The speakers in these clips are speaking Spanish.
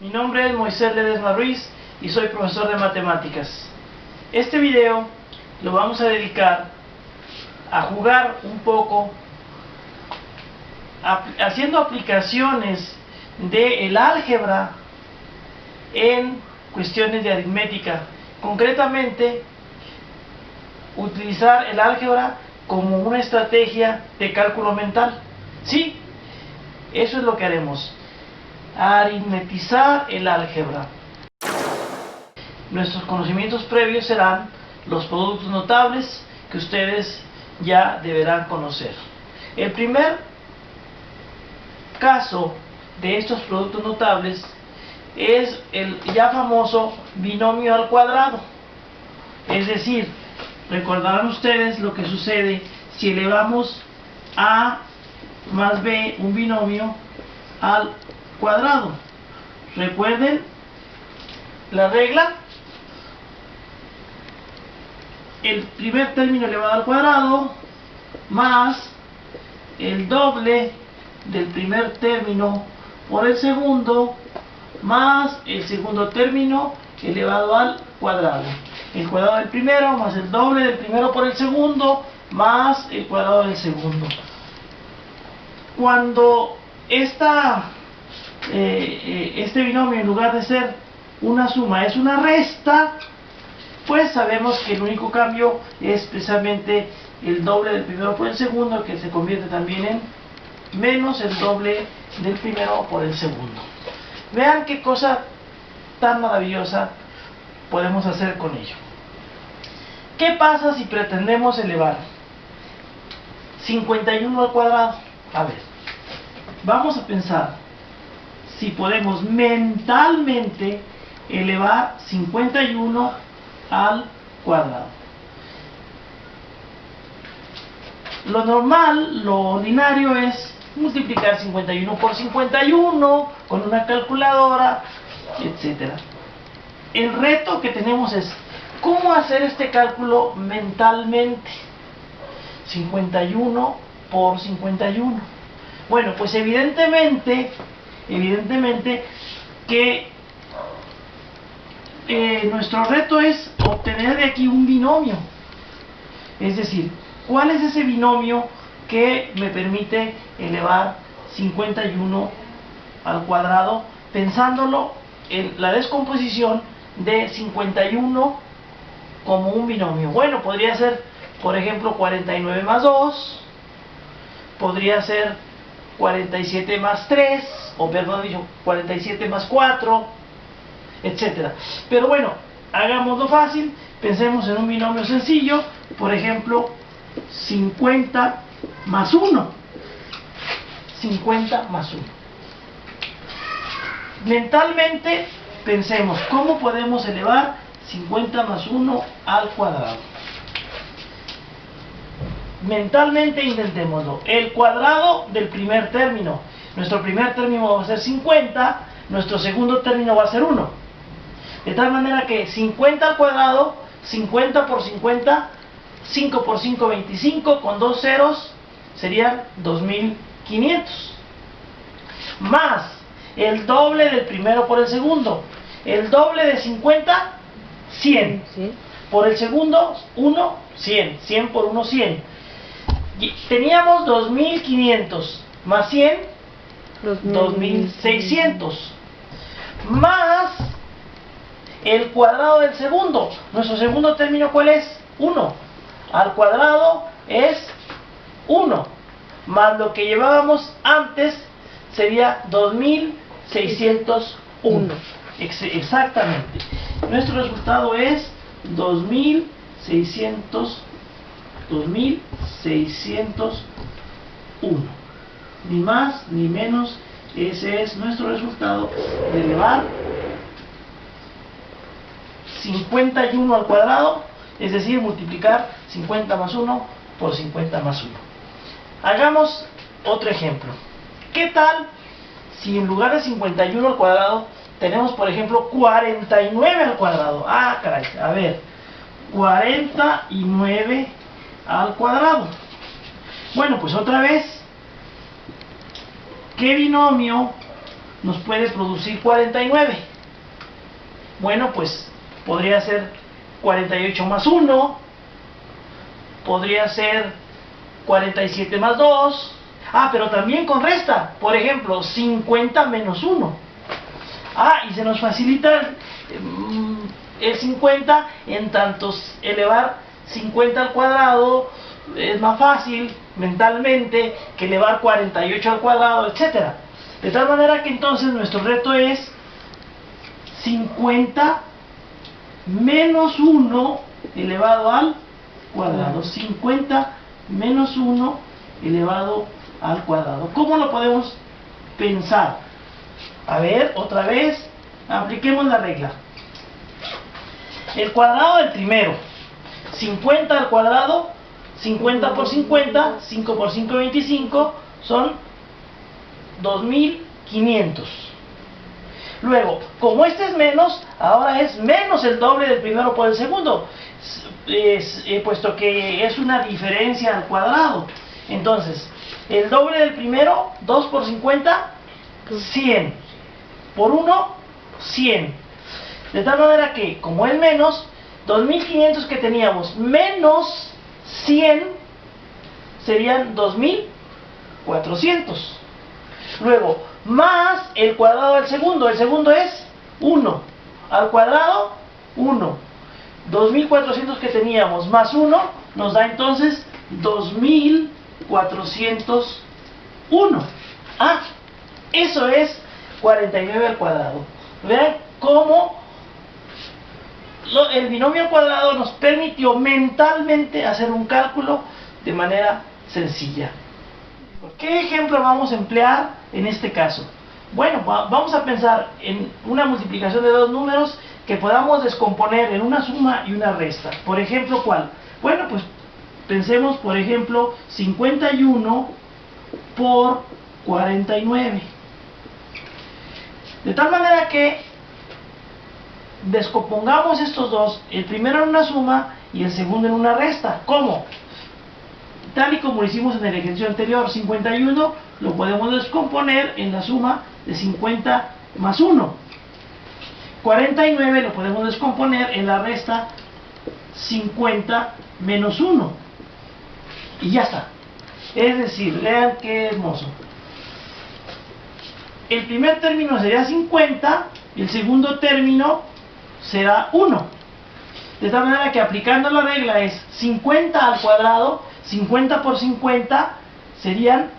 Mi nombre es Moisés Ledesma Ruiz y soy profesor de matemáticas. Este video lo vamos a dedicar a jugar un poco haciendo aplicaciones del álgebra en cuestiones de aritmética. Concretamente, utilizar el álgebra como una estrategia de cálculo mental. Sí, eso es lo que haremos. Aritmetizar el álgebra. Nuestros conocimientos previos serán los productos notables que ustedes ya deberán conocer. El primer caso de estos productos notables es el ya famoso binomio al cuadrado. Es decir, recordarán ustedes lo que sucede si elevamos a más b, un binomio, al cuadrado. Recuerden la regla: el primer término elevado al cuadrado más el doble del primer término por el segundo más el segundo término elevado al cuadrado. El cuadrado del primero más el doble del primero por el segundo más el cuadrado del segundo. Cuando este binomio, en lugar de ser una suma, es una resta, pues sabemos que el único cambio es precisamente el doble del primero por el segundo, que se convierte también en menos el doble del primero por el segundo. Vean qué cosa tan maravillosa podemos hacer con ello. ¿Qué pasa si pretendemos elevar 51 al cuadrado? A ver, vamos a pensar si podemos mentalmente elevar 51 al cuadrado. Lo normal, lo ordinario es multiplicar 51 por 51 con una calculadora, etc. El reto que tenemos es cómo hacer este cálculo mentalmente. 51 por 51. Bueno, pues evidentemente que nuestro reto es obtener de aquí un binomio. Es decir, ¿cuál es ese binomio que me permite elevar 51 al cuadrado, pensándolo en la descomposición de 51 como un binomio? Bueno, podría ser, por ejemplo, 49 más 2, podría ser 47 más 3, o perdón dicho, 47 más 4, etcétera. Pero bueno, hagámoslo fácil, pensemos en un binomio sencillo, por ejemplo, 50 más 1. 50 más 1. Mentalmente pensemos, ¿cómo podemos elevar 50 más 1 al cuadrado? Mentalmente intentémoslo. El cuadrado del primer término. Nuestro primer término va a ser 50, nuestro segundo término va a ser 1. De tal manera que 50 al cuadrado, 50 por 50, 5 por 5, 25, con dos ceros serían 2500. Más el doble del primero por el segundo. El doble de 50, 100. Sí. Por el segundo, 1, 100. 100 por 1, 100. Y teníamos 2500 más 100, 2600. Más el cuadrado del segundo. Nuestro segundo término, ¿cuál es? 1. Al cuadrado es 1. Más lo que llevábamos antes sería 2601. Exactamente. Nuestro resultado es 2601. Ni más ni menos. Ese es nuestro resultado de elevar 51 al cuadrado, es decir, multiplicar 50 más 1 por 50 más 1. Hagamos otro ejemplo. ¿Qué tal si en lugar de 51 al cuadrado tenemos, por ejemplo, 49 al cuadrado? Ah, caray, a ver, 49 al cuadrado. Bueno, pues otra vez, ¿qué binomio nos puede producir 49. Bueno, pues podría ser 48 más 1, podría ser 47 más 2. Pero también con resta. Por ejemplo, 50 menos 1. Y se nos facilita el 50, en tantos elevar 50 al cuadrado es más fácil mentalmente que elevar 48 al cuadrado, etc. De tal manera que entonces nuestro reto es 50 menos 1 elevado al cuadrado. 50 menos 1 elevado al cuadrado. ¿Cómo lo podemos pensar? A ver, otra vez, apliquemos la regla. El cuadrado del primero, 50 al cuadrado, 50 por 50, 5 por 5, 25, son 2500. Luego, como este es menos, ahora es menos el doble del primero por el segundo, puesto que es una diferencia al cuadrado. Entonces, el doble del primero, 2 por 50, 100. Por 1, 100. De tal manera que, como es menos, 2500 que teníamos menos 100 serían 2400. Luego, más el cuadrado del segundo. El segundo es 1. Al cuadrado, 1. 2400 que teníamos más 1 nos da entonces 2401. Eso es 49 al cuadrado. Vean cómo el binomio al cuadrado nos permitió mentalmente hacer un cálculo de manera sencilla. ¿Qué ejemplo vamos a emplear en este caso? Bueno, vamos a pensar en una multiplicación de dos números que podamos descomponer en una suma y una resta. Por ejemplo, ¿cuál? Bueno, pues pensemos, por ejemplo, 51 por 49. De tal manera que descompongamos estos dos, el primero en una suma y el segundo en una resta. ¿Cómo? Tal y como lo hicimos en el ejercicio anterior, 51 lo podemos descomponer en la suma de 50 más 1. 49 lo podemos descomponer en la resta 50 menos 1. Y ya está. Es decir, vean qué hermoso. El primer término sería 50 y el segundo término será 1. De tal manera que aplicando la regla es 50 al cuadrado, 50 por 50 serían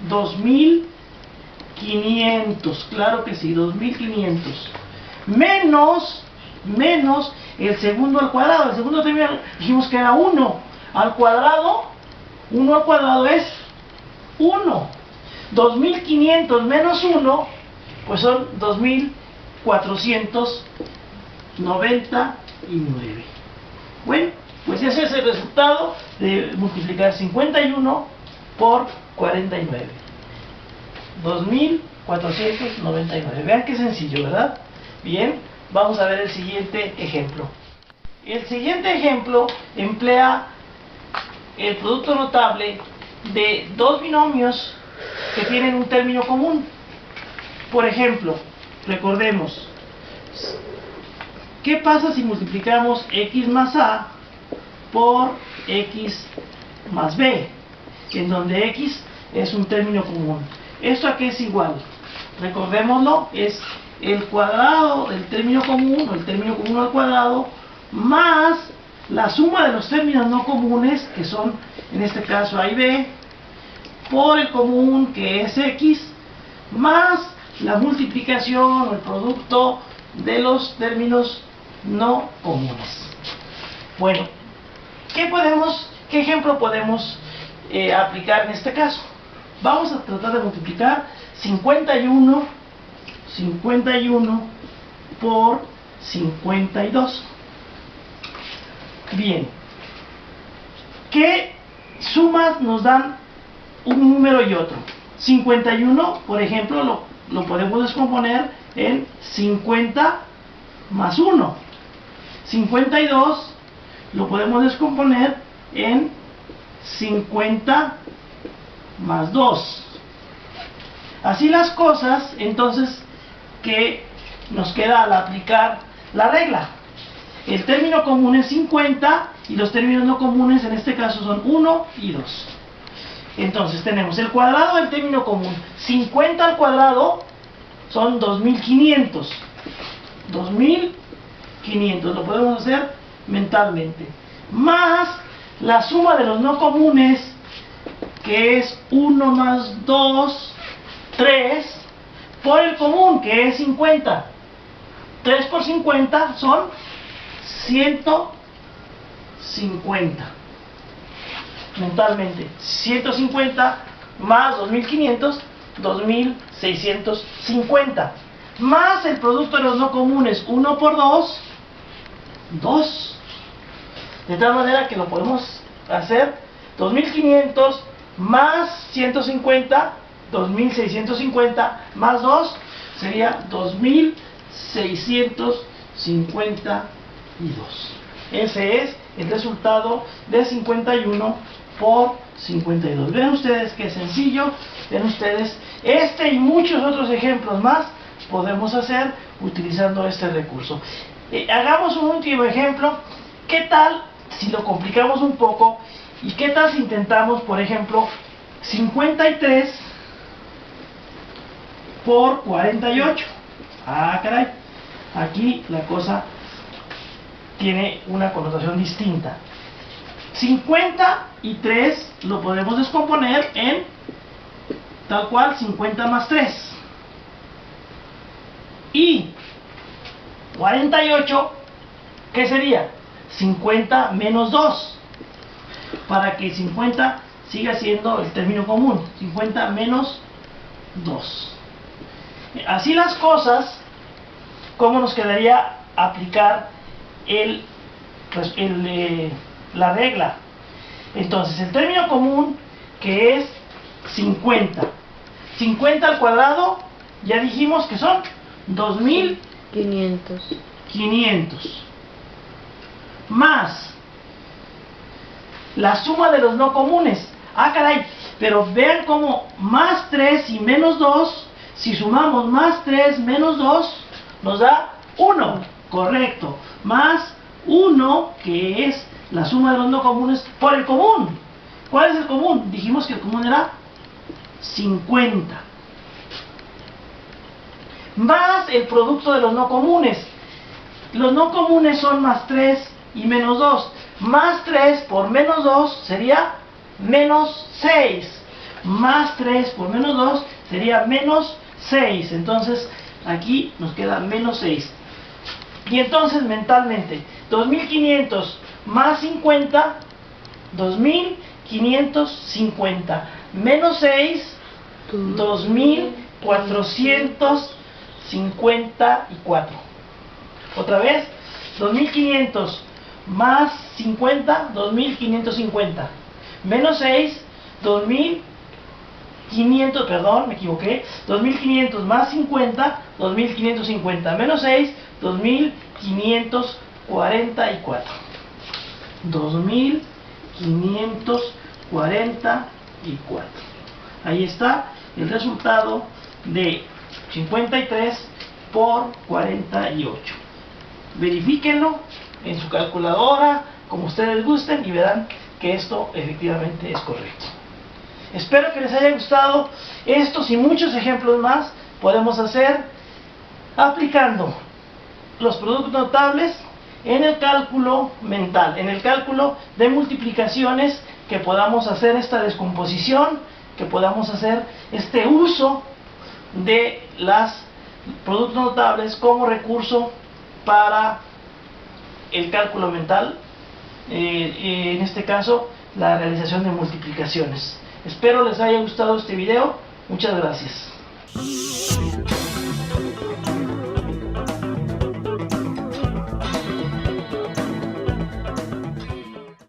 2500. Claro que sí, 2500. Menos el segundo al cuadrado. El segundo término dijimos que era 1 al cuadrado. 1 al cuadrado es 1. 2500 menos 1, pues son 2499. Bueno, pues ese es el resultado de multiplicar 51 por 49. 2499. Vean qué sencillo, ¿verdad? Bien, vamos a ver el siguiente ejemplo. El siguiente ejemplo emplea el producto notable de dos binomios que tienen un término común. Por ejemplo, recordemos, ¿qué pasa si multiplicamos x más a por x más b? En donde x es un término común. ¿Esto a qué es igual? Recordémoslo, es el cuadrado del término común, o el término común al cuadrado, más la suma de los términos no comunes, que son en este caso a y b, por el común, que es x, más la multiplicación o el producto de los términos no comunes. Bueno, ¿qué ejemplo podemos aplicar en este caso? Vamos a tratar de multiplicar 51 por 52. Bien, ¿qué sumas nos dan un número y otro? 51, por ejemplo, lo podemos descomponer en 50 más 1. 52 lo podemos descomponer en 50 más 2. Así las cosas, entonces, ¿qué nos queda al aplicar la regla? El término común es 50 y los términos no comunes en este caso son 1 y 2. Entonces tenemos el cuadrado del término común. 50 al cuadrado son 2500. 2500, lo podemos hacer mentalmente. Más la suma de los no comunes, que es 1 más 2, 3, por el común, que es 50. 3 por 50 son 150. Mentalmente, 150 más 2500, 2650. Más el producto de los no comunes, 1 por 2, 2. De tal manera que lo podemos hacer 2500 más 150, 2650 más 2 sería 2652. Ese es el resultado de 51 por 52. Ven ustedes qué sencillo. Ven ustedes, este y muchos otros ejemplos más podemos hacer utilizando este recurso. Hagamos un último ejemplo. ¿Qué tal si lo complicamos un poco? ¿Y qué tal si intentamos, por ejemplo, 53 por 48? Ah, caray. Aquí la cosa tiene una connotación distinta. 53 lo podemos descomponer en tal cual 50 más 3. Y 48, ¿qué sería? 50 menos 2. Para que 50 siga siendo el término común. 50 menos 2. Así las cosas, ¿cómo nos quedaría aplicar la regla? Entonces, el término común, que es 50. 50 al cuadrado, ya dijimos que son 2500. Más la suma de los no comunes. Ah, caray, pero vean cómo más 3 y menos 2, si sumamos más 3 menos 2, nos da 1. Correcto. Más 1, que es la suma de los no comunes por el común. ¿Cuál es el común? Dijimos que el común era 50. Más el producto de los no comunes. Los no comunes son más 3 y menos 2. Más 3 por menos 2 sería menos 6. Más 3 por menos 2 sería menos 6. Entonces, aquí nos queda menos 6. Y entonces, mentalmente, 2500 más 50, 2550. Menos 6, 2454. Otra vez, 2500 más 50, 2550. Menos 6, 2500, perdón, me equivoqué. 2500 más 50, 2550. Menos 6, 2544. 2544. Ahí está el resultado de 53 por 48. Verifíquenlo en su calculadora, como ustedes gusten, y verán que esto efectivamente es correcto. Espero que les haya gustado. Estos y muchos ejemplos más podemos hacer aplicando los productos notables en el cálculo mental, en el cálculo de multiplicaciones, que podamos hacer esta descomposición, que podamos hacer este uso de los productos notables como recurso para el cálculo mental, en este caso la realización de multiplicaciones. Espero les haya gustado este video. Muchas gracias.